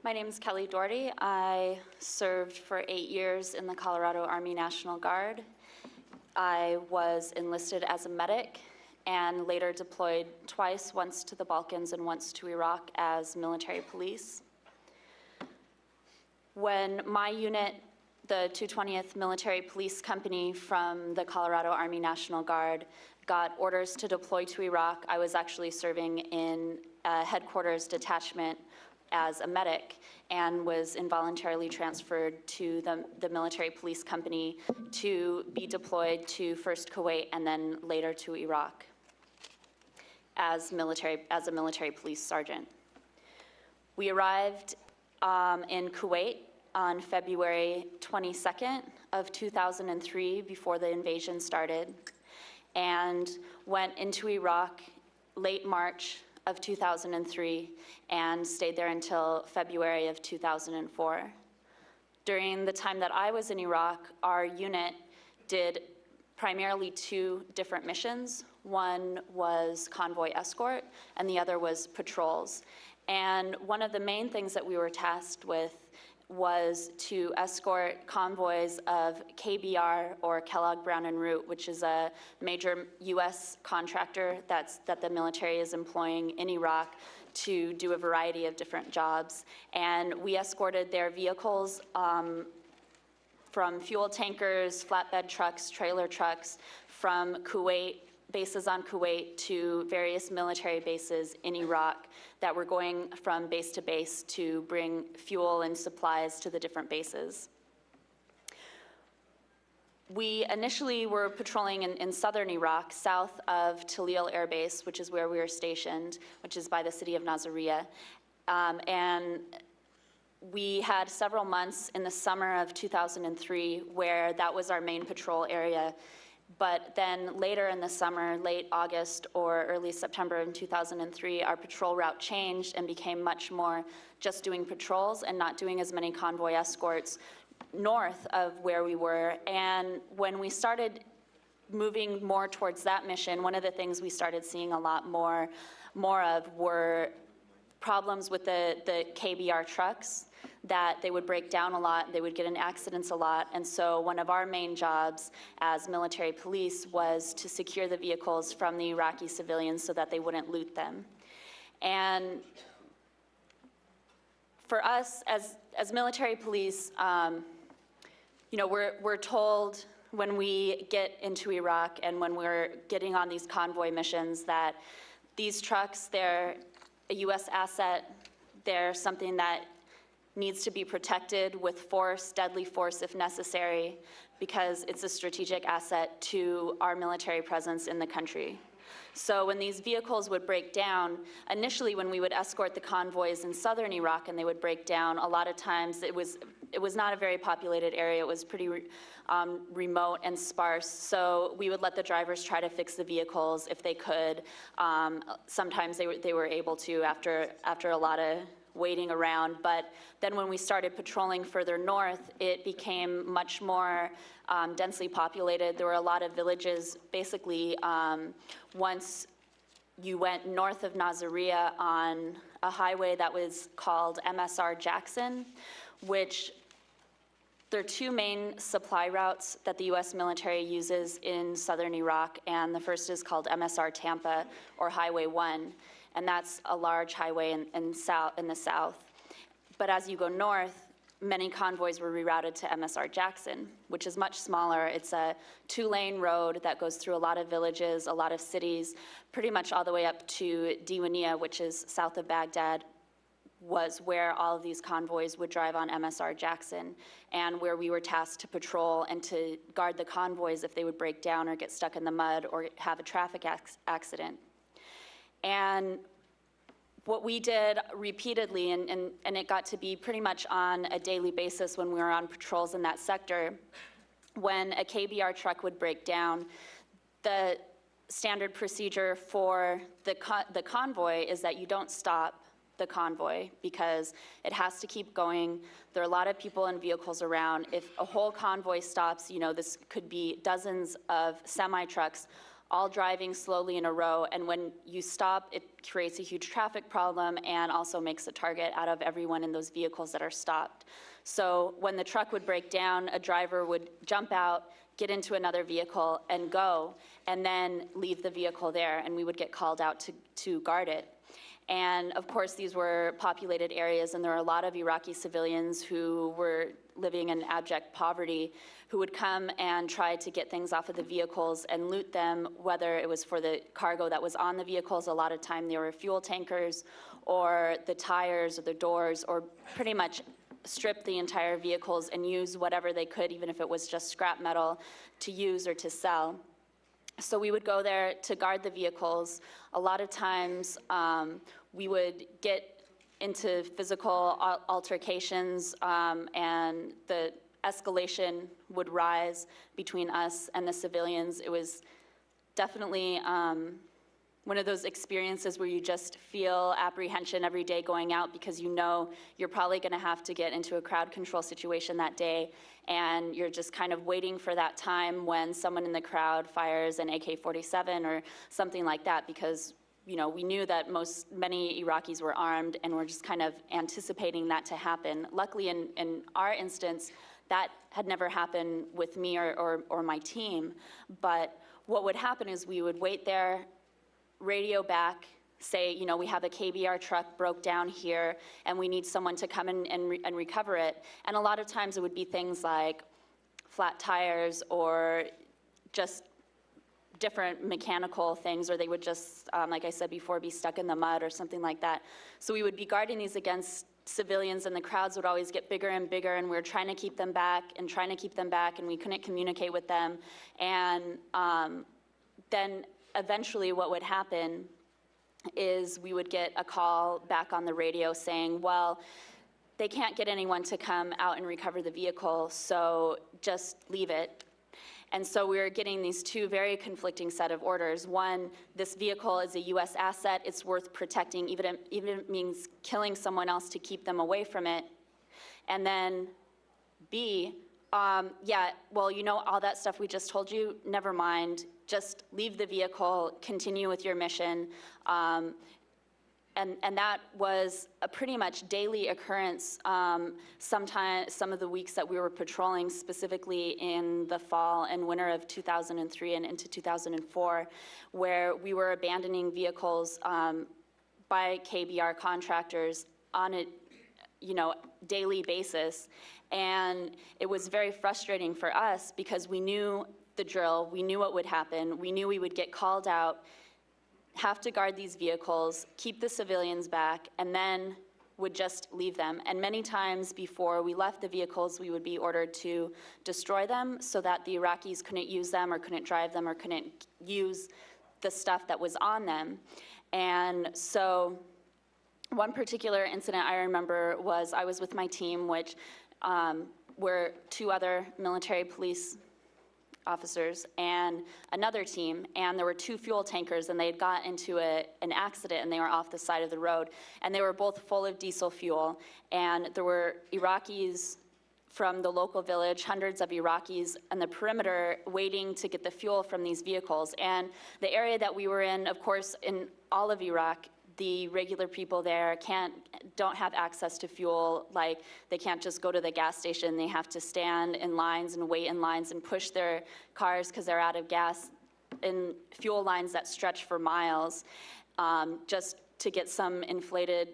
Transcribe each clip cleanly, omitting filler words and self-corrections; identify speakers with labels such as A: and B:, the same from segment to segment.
A: My name is Kelly Dougherty. I served for 8 years in the Colorado Army National Guard. I was enlisted as a medic and later deployed twice, once to the Balkans and once to Iraq as military police. When my unit, the 220th Military Police Company from the Colorado Army National Guard, got orders to deploy to Iraq, I was actually serving in a headquarters detachment as a medic and was involuntarily transferred to the military police company to be deployed to first Kuwait and then later to Iraq as a military police sergeant. We arrived in Kuwait on February 22nd of 2003 before the invasion started, and went into Iraq late March of 2003 and stayed there until February of 2004. During the time that I was in Iraq, our unit did primarily 2 different missions. One was convoy escort and the other was patrols. And one of the main things that we were tasked with was to escort convoys of KBR, or Kellogg Brown and Root, which is a major US contractor that the military is employing in Iraq to do a variety of different jobs. And we escorted their vehicles from fuel tankers, flatbed trucks, trailer trucks, from Kuwait, bases on Kuwait, to various military bases in Iraq that were going from base to base to bring fuel and supplies to the different bases. We initially were patrolling in southern Iraq, south of Talil Air Base, which is where we were stationed, which is by the city of Nasiriyah. And we had several months in the summer of 2003 where that was our main patrol area. But then later in the summer, late August or early September in 2003, our patrol route changed and became much more just doing patrols and not doing as many convoy escorts north of where we were. And when we started moving more towards that mission, one of the things we started seeing a lot more of were problems with the KBR trucks, that they would break down a lot, they would get in accidents a lot. And so one of our main jobs as military police was to secure the vehicles from the Iraqi civilians so that they wouldn't loot them. And for us as military police, you know, we're told when we get into Iraq and when we're getting on these convoy missions that these trucks, they're a US asset, they're something that needs to be protected with force, deadly force if necessary, because it's a strategic asset to our military presence in the country. So when these vehicles would break down, initially when we would escort the convoys in southern Iraq and they would break down, a lot of times it was not a very populated area. It was pretty remote and sparse. So we would let the drivers try to fix the vehicles if they could. Sometimes they were able to after a lot of waiting around. But then when we started patrolling further north, it became much more densely populated. There were a lot of villages. Basically, once you went north of Nasiriyah on a highway that was called MSR Jackson, which there are 2 main supply routes that the US military uses in southern Iraq, and the first is called MSR Tampa, or Highway 1, and that's a large highway in the south. But as you go north, many convoys were rerouted to MSR Jackson, which is much smaller. It's a 2-lane road that goes through a lot of villages, a lot of cities, pretty much all the way up to Diwania, which is south of Baghdad, was where all of these convoys would drive on MSR Jackson, and where we were tasked to patrol and to guard the convoys if they would break down or get stuck in the mud or have a traffic accident. And what we did repeatedly, and it got to be pretty much on a daily basis when we were on patrols in that sector, when a KBR truck would break down, the standard procedure for the convoy is that you don't stop the convoy because it has to keep going. There are a lot of people and vehicles around. If a whole convoy stops, you know, this could be dozens of semi-trucks all driving slowly in a row, and when you stop, it creates a huge traffic problem and also makes a target out of everyone in those vehicles that are stopped. So when the truck would break down, a driver would jump out, get into another vehicle and go, and then leave the vehicle there, and we would get called out to guard it. And of course, these were populated areas, and there were a lot of Iraqi civilians who were living in abject poverty, who would come and try to get things off of the vehicles and loot them, whether it was for the cargo that was on the vehicles. A lot of time they were fuel tankers, or the tires, or the doors, or pretty much strip the entire vehicles and use whatever they could, even if it was just scrap metal, to use or to sell. So we would go there to guard the vehicles. A lot of times we would get into physical altercations, and the escalation would rise between us and the civilians. It was definitely one of those experiences where you just feel apprehension every day going out, because you know you're probably going to have to get into a crowd control situation that day, and you're just kind of waiting for that time when someone in the crowd fires an AK-47 or something like that, because we knew that many Iraqis were armed, and we're just kind of anticipating that to happen. Luckily, in our instance, that had never happened with me or my team. But what would happen is we would wait there, radio back, say, we have a KBR truck broke down here, and we need someone to come in and recover it. And a lot of times it would be things like flat tires or just different mechanical things, or they would just, like I said before, be stuck in the mud or something like that. So we would be guarding these against civilians, and the crowds would always get bigger and bigger, and we were trying to keep them back and trying to keep them back, and we couldn't communicate with them. And then eventually what would happen is we would get a call back on the radio saying, well, they can't get anyone to come out and recover the vehicle, so just leave it. And so we were getting these two very conflicting set of orders. One, this vehicle is a US asset, it's worth protecting, even if it means killing someone else to keep them away from it. And then B, yeah, well, all that stuff we just told you, never mind, just leave the vehicle, continue with your mission. And that was a pretty much daily occurrence. Some of the weeks that we were patrolling, specifically in the fall and winter of 2003 and into 2004, where we were abandoning vehicles by KBR contractors on a daily basis. And it was very frustrating for us because we knew the drill, we knew what would happen, we knew we would get called out, have to guard these vehicles, keep the civilians back, and then would just leave them. And many times before we left the vehicles, we would be ordered to destroy them so that the Iraqis couldn't use them or couldn't drive them or couldn't use the stuff that was on them. And so one particular incident I remember was I was with my team, which were two other military police officers and another team, and there were two fuel tankers, and they had got into an accident, and they were off the side of the road, and they were both full of diesel fuel, and there were Iraqis from the local village, hundreds of Iraqis on the perimeter waiting to get the fuel from these vehicles. And the area that we were in, of course, in all of Iraq, the regular people there don't have access to fuel. Like, they can't just go to the gas station. They have to stand in lines and wait in lines and push their cars because they're out of gas in fuel lines that stretch for miles, just to get some inflated,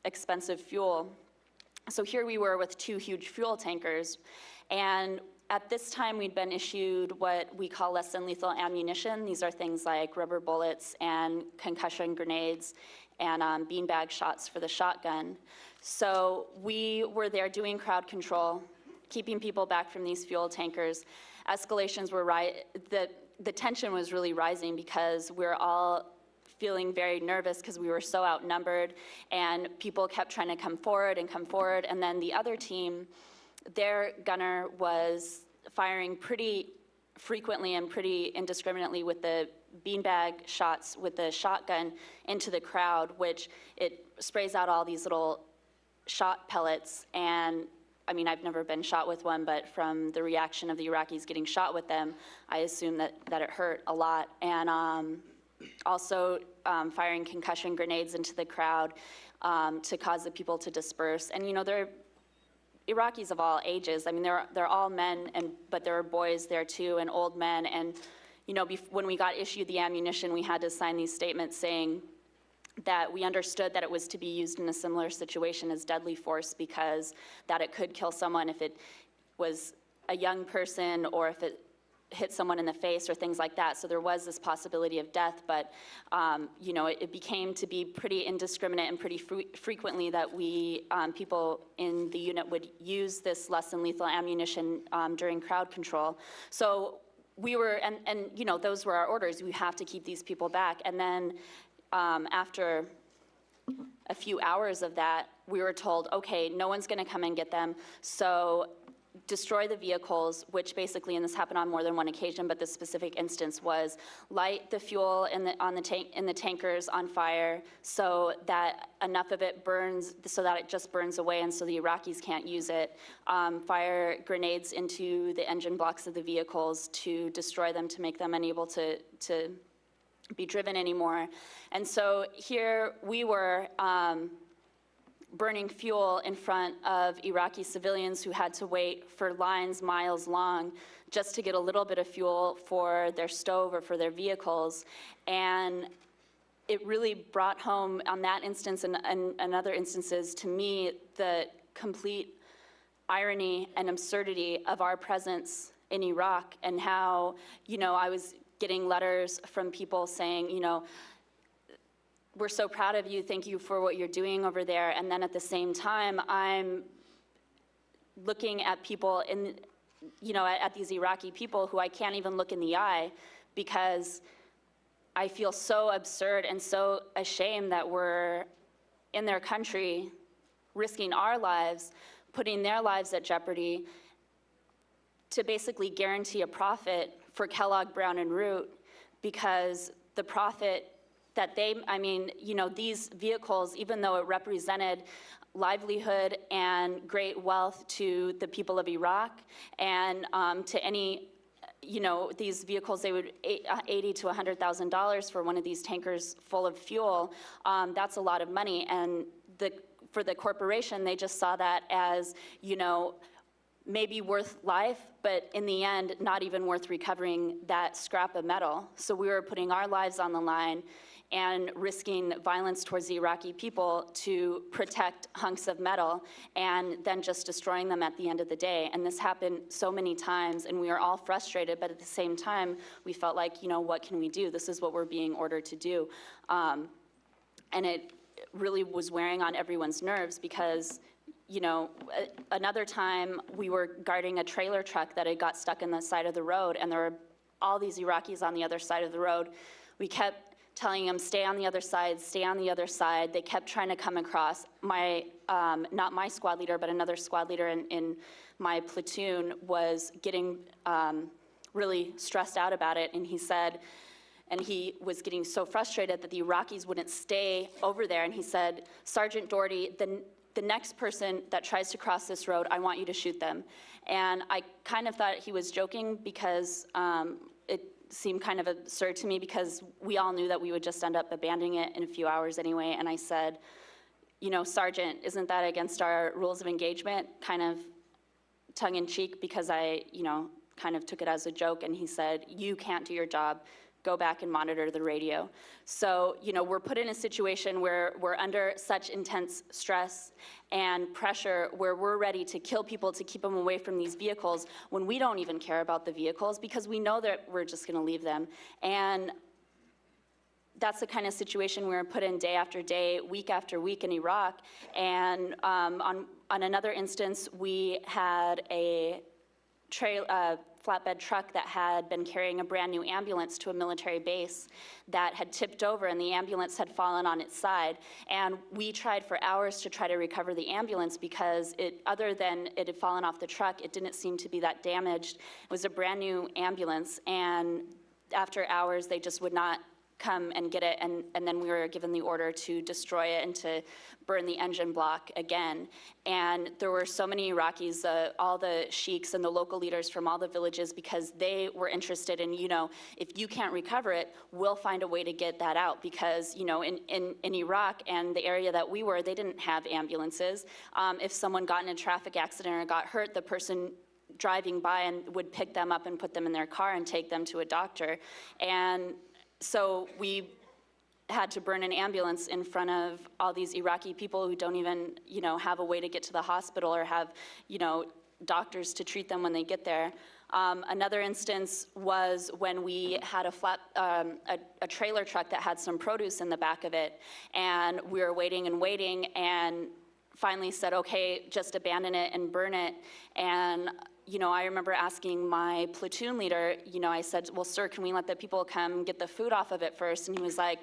A: expensive fuel. So here we were with two huge fuel tankers, and at this time, we'd been issued what we call less than lethal ammunition. These are things like rubber bullets and concussion grenades and beanbag shots for the shotgun. So we were there doing crowd control, keeping people back from these fuel tankers. Escalations were the tension was really rising because we're all feeling very nervous because we were so outnumbered, and people kept trying to come forward, and then the other team, their gunner was firing pretty frequently and pretty indiscriminately with the beanbag shots with the shotgun into the crowd, which it sprays out all these little shot pellets. And I mean, I've never been shot with one, but from the reaction of the Iraqis getting shot with them, I assume that it hurt a lot. And also firing concussion grenades into the crowd to cause the people to disperse. And they're Iraqis of all ages. I mean, they're all men, but there are boys there too, and old men. And when we got issued the ammunition, we had to sign these statements saying that we understood that it was to be used in a similar situation as deadly force, because that it could kill someone if it was a young person or if it hit someone in the face or things like that. So there was this possibility of death, but it became to be pretty indiscriminate and pretty frequently that people in the unit would use this less than lethal ammunition during crowd control. So we were, and those were our orders. We have to keep these people back. And then after a few hours of that, we were told, okay, no one's gonna come and get them, so destroy the vehicles, which basically, and this happened on more than one occasion, but this specific instance was light the fuel in the tankers on fire so that enough of it burns, so that it just burns away and so the Iraqis can't use it. Fire grenades into the engine blocks of the vehicles to destroy them, to make them unable to be driven anymore. And so here we were burning fuel in front of Iraqi civilians who had to wait for lines miles long just to get a little bit of fuel for their stove or for their vehicles. And it really brought home, on that instance and other instances, to me, the complete irony and absurdity of our presence in Iraq, and how, I was getting letters from people saying, we're so proud of you, thank you for what you're doing over there. And then at the same time, I'm looking at people at these Iraqi people who I can't even look in the eye, because I feel so absurd and so ashamed that we're in their country, risking our lives, putting their lives at jeopardy to basically guarantee a profit for Kellogg, Brown and Root, because the profit that these vehicles, even though it represented livelihood and great wealth to the people of Iraq, and to any, these vehicles, they would $80,000 to $100,000 for one of these tankers full of fuel. That's a lot of money, and for the corporation, they just saw that as, maybe worth life, but in the end, not even worth recovering that scrap of metal. So we were putting our lives on the line and risking violence towards the Iraqi people to protect hunks of metal, and then just destroying them at the end of the day. And this happened so many times, and we were all frustrated, but at the same time, we felt like, what can we do? This is what we're being ordered to do. And it really was wearing on everyone's nerves, because another time we were guarding a trailer truck that had got stuck in the side of the road, and there were all these Iraqis on the other side of the road. We kept telling them, stay on the other side, stay on the other side. They kept trying to come across. Not my squad leader, but another squad leader in my platoon was getting really stressed out about it, and he said, and he was getting so frustrated that the Iraqis wouldn't stay over there, and he said, Sergeant Dougherty, the next person that tries to cross this road, I want you to shoot them. And I kind of thought he was joking, because it seemed kind of absurd to me, because we all knew that we would just end up abandoning it in a few hours anyway. And I said, Sergeant, isn't that against our rules of engagement? Kind of tongue in cheek, because I, kind of took it as a joke. And he said, you can't do your job. Go back and monitor the radio. So, we're put in a situation where we're under such intense stress and pressure, where we're ready to kill people to keep them away from these vehicles, when we don't even care about the vehicles, because we know that we're just gonna leave them. And that's the kind of situation we're put in day after day, week after week in Iraq. And on another instance, we had a flatbed truck that had been carrying a brand new ambulance to a military base that had tipped over, and the ambulance had fallen on its side. And we tried for hours to try to recover the ambulance, because other than it had fallen off the truck, it didn't seem to be that damaged. It was a brand new ambulance, and after hours, they just would not come and get it, and then we were given the order to destroy it and to burn the engine block again. And there were so many Iraqis, all the sheiks and the local leaders from all the villages, because they were interested in, if you can't recover it, we'll find a way to get that out, because, in Iraq and the area that we were, they didn't have ambulances. If someone got in a traffic accident or got hurt, the person driving by and would pick them up and put them in their car and take them to a doctor. And so we had to burn an ambulance in front of all these Iraqi people who don't even, have a way to get to the hospital or have, doctors to treat them when they get there. Another instance was when we had a trailer truck that had some produce in the back of it, and we were waiting and finally said, okay, just abandon it and burn it. And I remember asking my platoon leader, I said, well, sir, can we let the people come get the food off of it first? And he was like,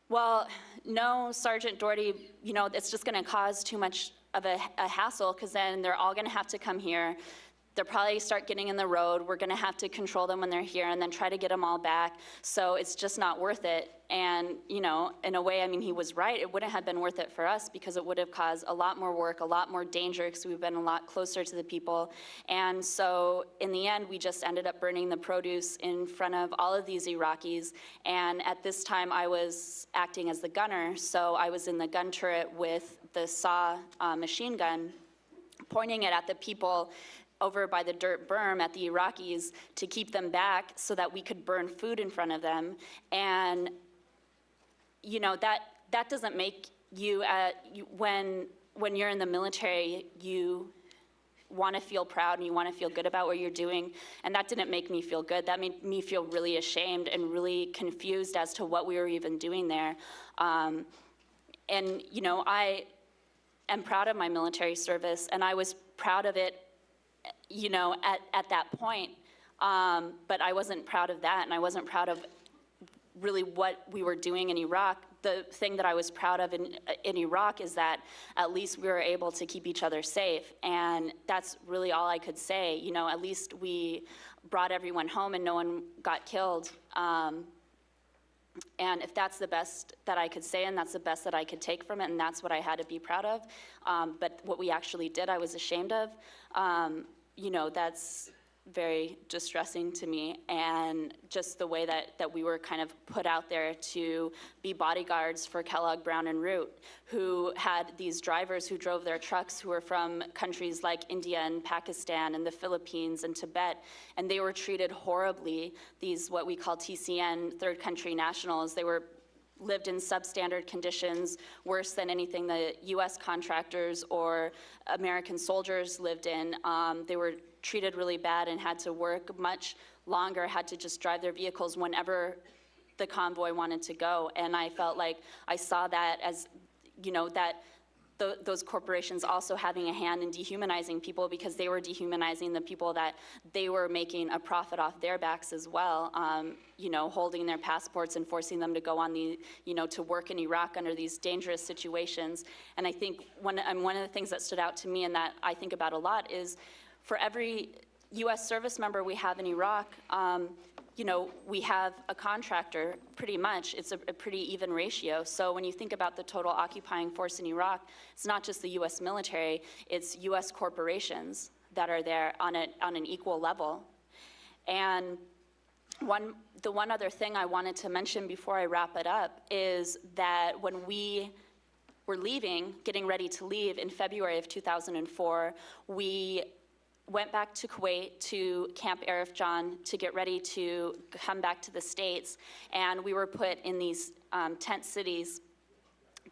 A: well, no, Sergeant Dougherty, it's just going to cause too much of a hassle, because then they're all going to have to come here. They'll probably start getting in the road. We're going to have to control them when they're here and then try to get them all back. So it's just not worth it. And, in a way, he was right. It wouldn't have been worth it for us, because it would have caused a lot more work, a lot more danger, because we've been a lot closer to the people. And so in the end, we just ended up burning the produce in front of all of these Iraqis. And at this time, I was acting as the gunner. So I was in the gun turret with the SAW machine gun, pointing it at the people over by the dirt berm at the Iraqis to keep them back so that we could burn food in front of them. And, that doesn't make you, when you're in the military, you want to feel proud and you want to feel good about what you're doing. And that didn't make me feel good. That made me feel really ashamed and really confused as to what we were even doing there. I am proud of my military service, and I was proud of it at that point, but I wasn't proud of that, and I wasn't proud of really what we were doing in Iraq. The thing that I was proud of in Iraq is that at least we were able to keep each other safe, and that's really all I could say. At least we brought everyone home and no one got killed. And if that's the best that I could say, and that's the best that I could take from it, and that's what I had to be proud of, but what we actually did, I was ashamed of. That's very distressing to me, and just the way that we were kind of put out there to be bodyguards for Kellogg, Brown, and Root, who had these drivers who drove their trucks who were from countries like India and Pakistan and the Philippines and Tibet, and they were treated horribly. These, what we call TCN, third country nationals, they lived in substandard conditions, worse than anything the US contractors or American soldiers lived in. They were treated really bad and had to work much longer, had to just drive their vehicles whenever the convoy wanted to go. And I felt like I saw that as, those corporations also having a hand in dehumanizing people, because they were dehumanizing the people that they were making a profit off their backs as well, holding their passports and forcing them to go on to work in Iraq under these dangerous situations. And I think one of the things that stood out to me and that I think about a lot is, for every US service member we have in Iraq, we have a contractor, pretty much. It's a pretty even ratio. So when you think about the total occupying force in Iraq, it's not just the US military, it's US corporations that are there on an equal level. And the one other thing I wanted to mention before I wrap it up is that when we were getting ready to leave in February of 2004, we went back to Kuwait, to Camp Arif John, to get ready to come back to the States. And we were put in these tent cities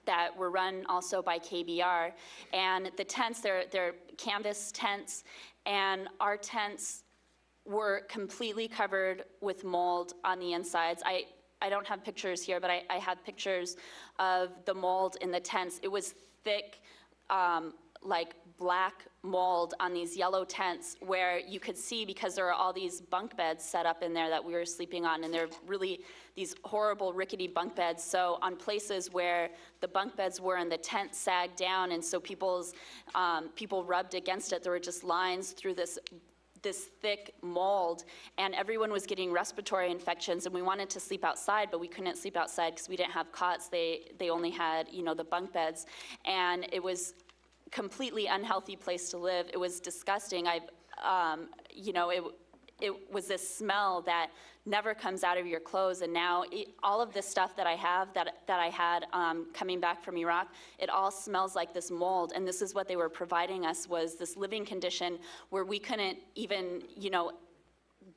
A: that were run also by KBR. And the tents, they're canvas tents, and our tents were completely covered with mold on the insides. I don't have pictures here, but I have pictures of the mold in the tents. It was thick, like black mold on these yellow tents, where you could see, because there are all these bunk beds set up in there that we were sleeping on, and they're really these horrible rickety bunk beds. So on places where the bunk beds were and the tent sagged down, and so people rubbed against it, there were just lines through this this thick mold, and everyone was getting respiratory infections, and we wanted to sleep outside, but we couldn't sleep outside because we didn't have cots. They only had, the bunk beds, and it was completely unhealthy place to live. It was disgusting. It was this smell that never comes out of your clothes, and now all of this stuff that I have, that I had coming back from Iraq, it all smells like this mold, and this is what they were providing us, was this living condition where we couldn't even,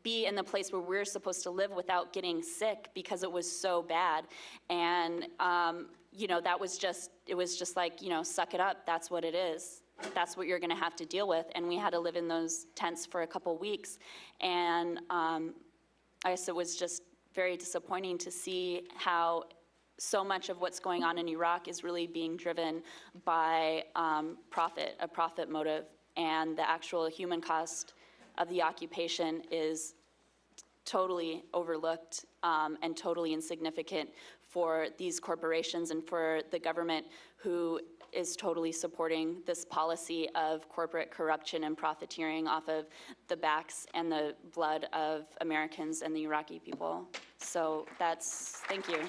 A: be in the place where we're supposed to live without getting sick because it was so bad. And, that was just, it was just like, suck it up, that's what it is. That's what you're gonna have to deal with. And we had to live in those tents for a couple weeks. And I guess it was just very disappointing to see how so much of what's going on in Iraq is really being driven by a profit motive. And the actual human cost of the occupation is totally overlooked and totally insignificant for these corporations and for the government, who is totally supporting this policy of corporate corruption and profiteering off of the backs and the blood of Americans and the Iraqi people. So thank you.